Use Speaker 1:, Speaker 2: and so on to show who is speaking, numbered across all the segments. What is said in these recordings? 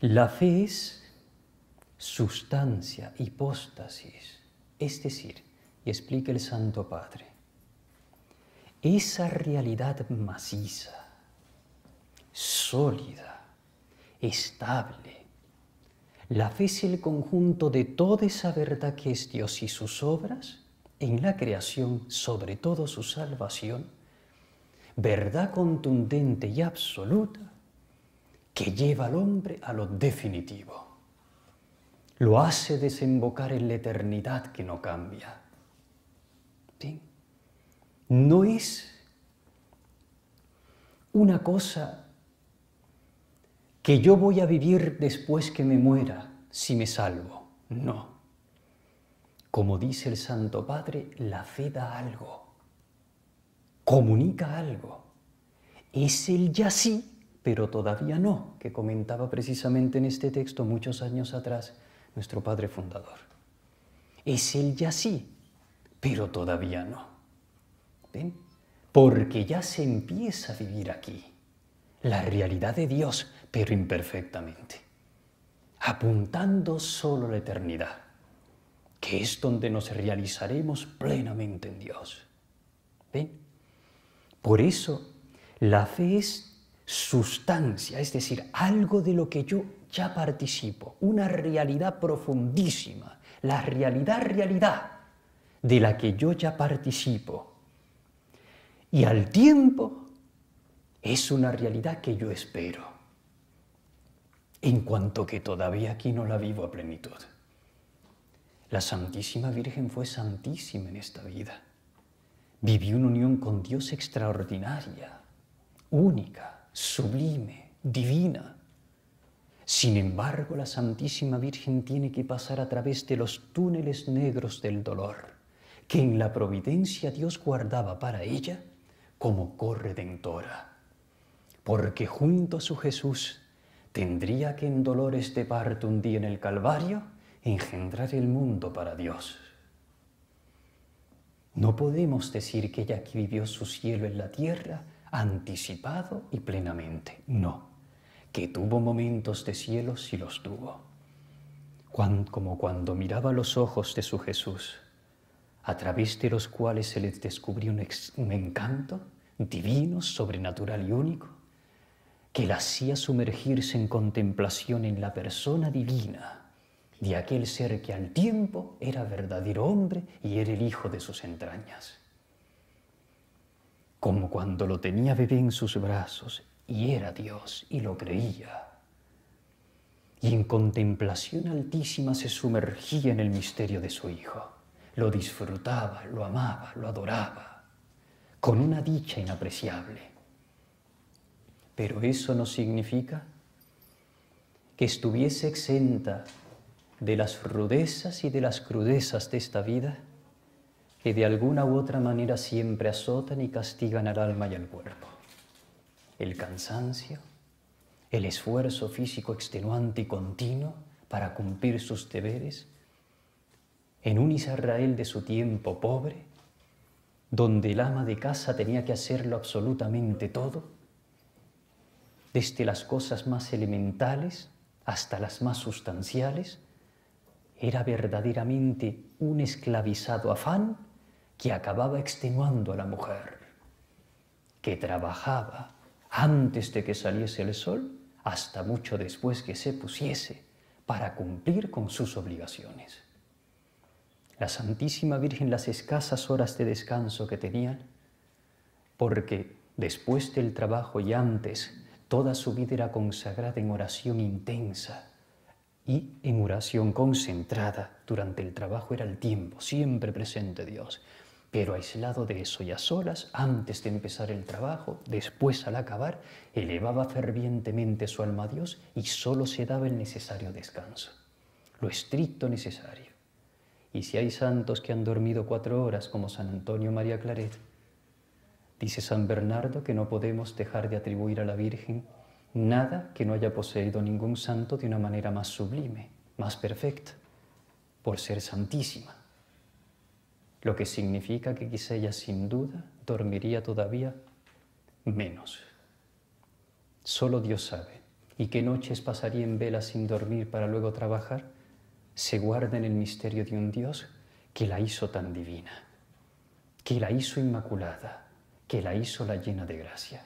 Speaker 1: La fe es sustancia, hipóstasis, es decir, y explica el Santo Padre, esa realidad maciza, sólida, estable. La fe es el conjunto de toda esa verdad que es Dios y sus obras en la creación, sobre todo su salvación, verdad contundente y absoluta que lleva al hombre a lo definitivo. Lo hace desembocar en la eternidad que no cambia. ¿Sí? No es una cosa que yo voy a vivir después que me muera si me salvo. No. Como dice el Santo Padre, la fe da algo, comunica algo. Es el ya sí, pero todavía no, que comentaba precisamente en este texto muchos años atrás nuestro Padre Fundador. Es el ya sí, pero todavía no. ¿Ven? Porque ya se empieza a vivir aquí la realidad de Dios, pero imperfectamente, apuntando solo a la eternidad, que es donde nos realizaremos plenamente en Dios. ¿Ven? Por eso, la fe es sustancia, es decir, algo de lo que yo ya participo, una realidad profundísima, la realidad de la que yo ya participo. Y al tiempo es una realidad que yo espero, en cuanto que todavía aquí no la vivo a plenitud. La Santísima Virgen fue santísima en esta vida. Vivió una unión con Dios extraordinaria, única, sublime, divina. Sin embargo, la Santísima Virgen tiene que pasar a través de los túneles negros del dolor, que en la providencia Dios guardaba para ella como corredentora, porque junto a su Jesús tendría que en dolores de parto un día en el Calvario engendrar el mundo para Dios. No podemos decir que ella aquí vivió su cielo en la tierra anticipado y plenamente. No, que tuvo momentos de cielo, sí los tuvo. Como cuando miraba los ojos de su Jesús, a través de los cuales se les descubrió un encanto divino, sobrenatural y único, que la hacía sumergirse en contemplación en la persona divina de aquel ser que al tiempo era verdadero hombre y era el hijo de sus entrañas. Como cuando lo tenía bebé en sus brazos y era Dios y lo creía. Y en contemplación altísima se sumergía en el misterio de su Hijo. Lo disfrutaba, lo amaba, lo adoraba, con una dicha inapreciable. Pero eso no significa que estuviese exenta de las rudezas y de las crudezas de esta vida, que de alguna u otra manera siempre azotan y castigan al alma y al cuerpo. El cansancio, el esfuerzo físico extenuante y continuo para cumplir sus deberes, en un Israel de su tiempo pobre, donde el ama de casa tenía que hacerlo absolutamente todo, desde las cosas más elementales hasta las más sustanciales, era verdaderamente un esclavizado afán que acababa extenuando a la mujer, que trabajaba antes de que saliese el sol hasta mucho después que se pusiese para cumplir con sus obligaciones. La Santísima Virgen, las escasas horas de descanso que tenían, porque después del trabajo y antes toda su vida era consagrada en oración intensa, y en oración concentrada durante el trabajo era el tiempo, siempre presente Dios. Pero aislado de eso y a solas, antes de empezar el trabajo, después al acabar, elevaba fervientemente su alma a Dios y solo se daba el necesario descanso, lo estricto necesario. Y si hay santos que han dormido 4 horas, como San Antonio María Claret, dice San Bernardo que no podemos dejar de atribuir a la Virgen nada que no haya poseído ningún santo de una manera más sublime, más perfecta, por ser santísima. Lo que significa que quizá ella sin duda dormiría todavía menos. Solo Dios sabe. ¿Y qué noches pasaría en vela sin dormir para luego trabajar? Se guarda en el misterio de un Dios que la hizo tan divina, que la hizo inmaculada, que la hizo la llena de gracia.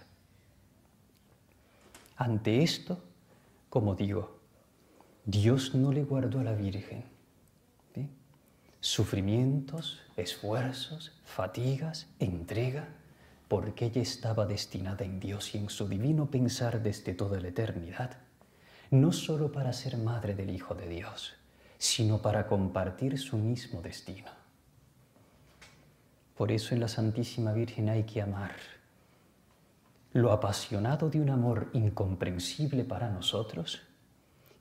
Speaker 1: Ante esto, como digo, Dios no le guardó a la Virgen, ¿sí? Sufrimientos, esfuerzos, fatigas, entrega, porque ella estaba destinada en Dios y en su divino pensar desde toda la eternidad, no solo para ser madre del Hijo de Dios, sino para compartir su mismo destino. Por eso en la Santísima Virgen hay que amar. Lo apasionado de un amor incomprensible para nosotros,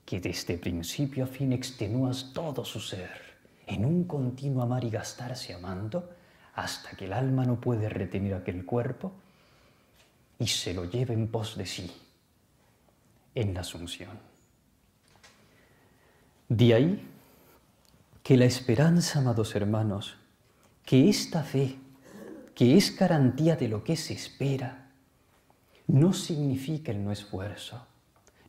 Speaker 1: que desde principio a fin extenúa todo su ser en un continuo amar y gastarse amando, hasta que el alma no puede retener aquel cuerpo y se lo lleva en pos de sí, en la Asunción. De ahí que la esperanza, amados hermanos, que esta fe, que es garantía de lo que se espera, no significa el no esfuerzo,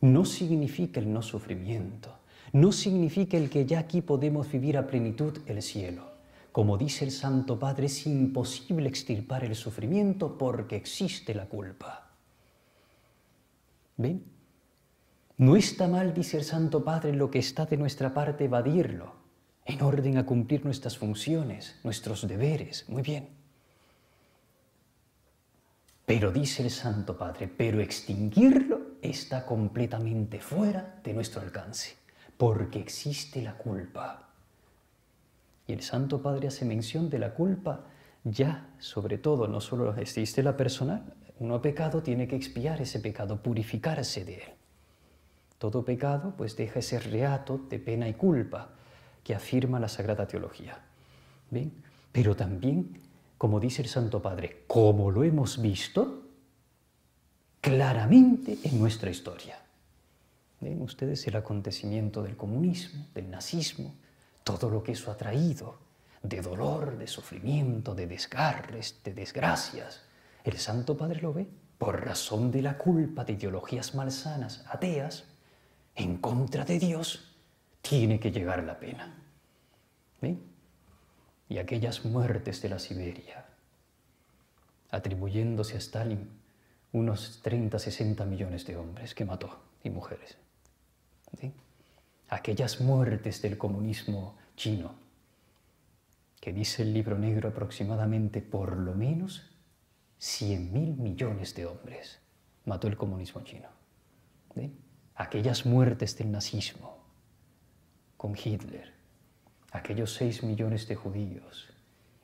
Speaker 1: no significa el no sufrimiento, no significa el que ya aquí podemos vivir a plenitud el cielo. Como dice el Santo Padre, es imposible extirpar el sufrimiento porque existe la culpa. ¿Ven? No está mal, dice el Santo Padre, lo que está de nuestra parte evadirlo, en orden a cumplir nuestras funciones, nuestros deberes. Muy bien. Pero dice el Santo Padre, pero extinguirlo está completamente fuera de nuestro alcance, porque existe la culpa. Y el Santo Padre hace mención de la culpa ya, sobre todo, no solo existe la personal, uno pecado tiene que expiar ese pecado, purificarse de él. Todo pecado pues deja ese reato de pena y culpa que afirma la Sagrada Teología. ¿Ven? Pero también, como dice el Santo Padre, como lo hemos visto claramente en nuestra historia. ¿Ven ustedes el acontecimiento del comunismo, del nazismo, todo lo que eso ha traído, de dolor, de sufrimiento, de desgarres, de desgracias? El Santo Padre lo ve por razón de la culpa de ideologías malsanas, ateas, en contra de Dios, tiene que llegar la pena. ¿Ven? Y aquellas muertes de la Siberia, atribuyéndose a Stalin unos 30, 60 millones de hombres que mató y mujeres. ¿Sí? Aquellas muertes del comunismo chino, que dice el Libro Negro aproximadamente por lo menos 100.000 millones de hombres mató el comunismo chino. ¿Sí? Aquellas muertes del nazismo con Hitler, aquellos 6 millones de judíos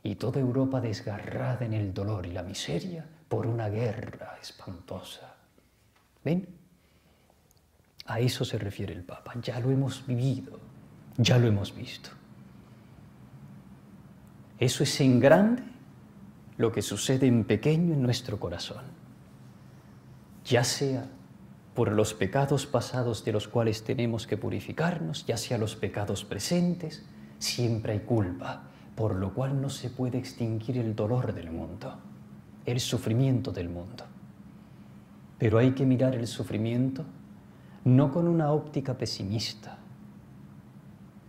Speaker 1: y toda Europa desgarrada en el dolor y la miseria por una guerra espantosa. ¿Ven? A eso se refiere el Papa. Ya lo hemos vivido, ya lo hemos visto. Eso es en grande lo que sucede en pequeño en nuestro corazón. Ya sea por los pecados pasados de los cuales tenemos que purificarnos, ya sea los pecados presentes, siempre hay culpa, por lo cual no se puede extinguir el dolor del mundo, el sufrimiento del mundo. Pero hay que mirar el sufrimiento no con una óptica pesimista,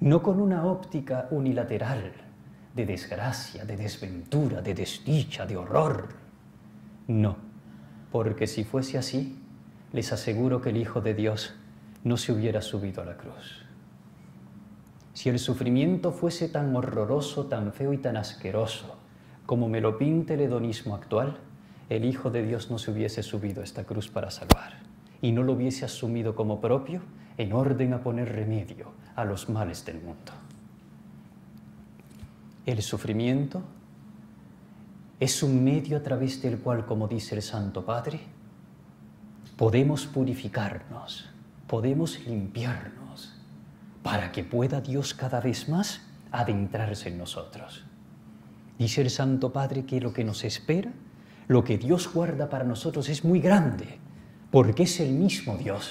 Speaker 1: no con una óptica unilateral de desgracia, de desventura, de desdicha, de horror. No, porque si fuese así, les aseguro que el Hijo de Dios no se hubiera subido a la cruz. Si el sufrimiento fuese tan horroroso, tan feo y tan asqueroso como me lo pinta el hedonismo actual, el Hijo de Dios no se hubiese subido a esta cruz para salvar y no lo hubiese asumido como propio en orden a poner remedio a los males del mundo. El sufrimiento es un medio a través del cual, como dice el Santo Padre, podemos purificarnos, podemos limpiarnos, para que pueda Dios cada vez más adentrarse en nosotros. Dice el Santo Padre que lo que nos espera, lo que Dios guarda para nosotros es muy grande, porque es el mismo Dios.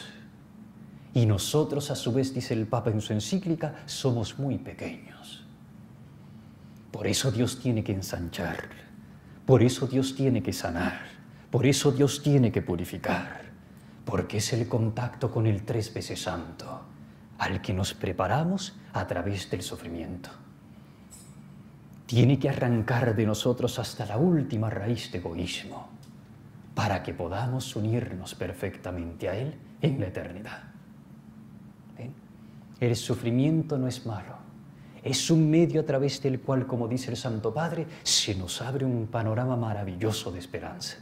Speaker 1: Y nosotros, a su vez, dice el Papa en su encíclica, somos muy pequeños. Por eso Dios tiene que ensanchar, por eso Dios tiene que sanar, por eso Dios tiene que purificar, porque es el contacto con el tres veces santo, al que nos preparamos a través del sufrimiento. Tiene que arrancar de nosotros hasta la última raíz de egoísmo, para que podamos unirnos perfectamente a Él en la eternidad. ¿Ven? El sufrimiento no es malo, es un medio a través del cual, como dice el Santo Padre, se nos abre un panorama maravilloso de esperanza.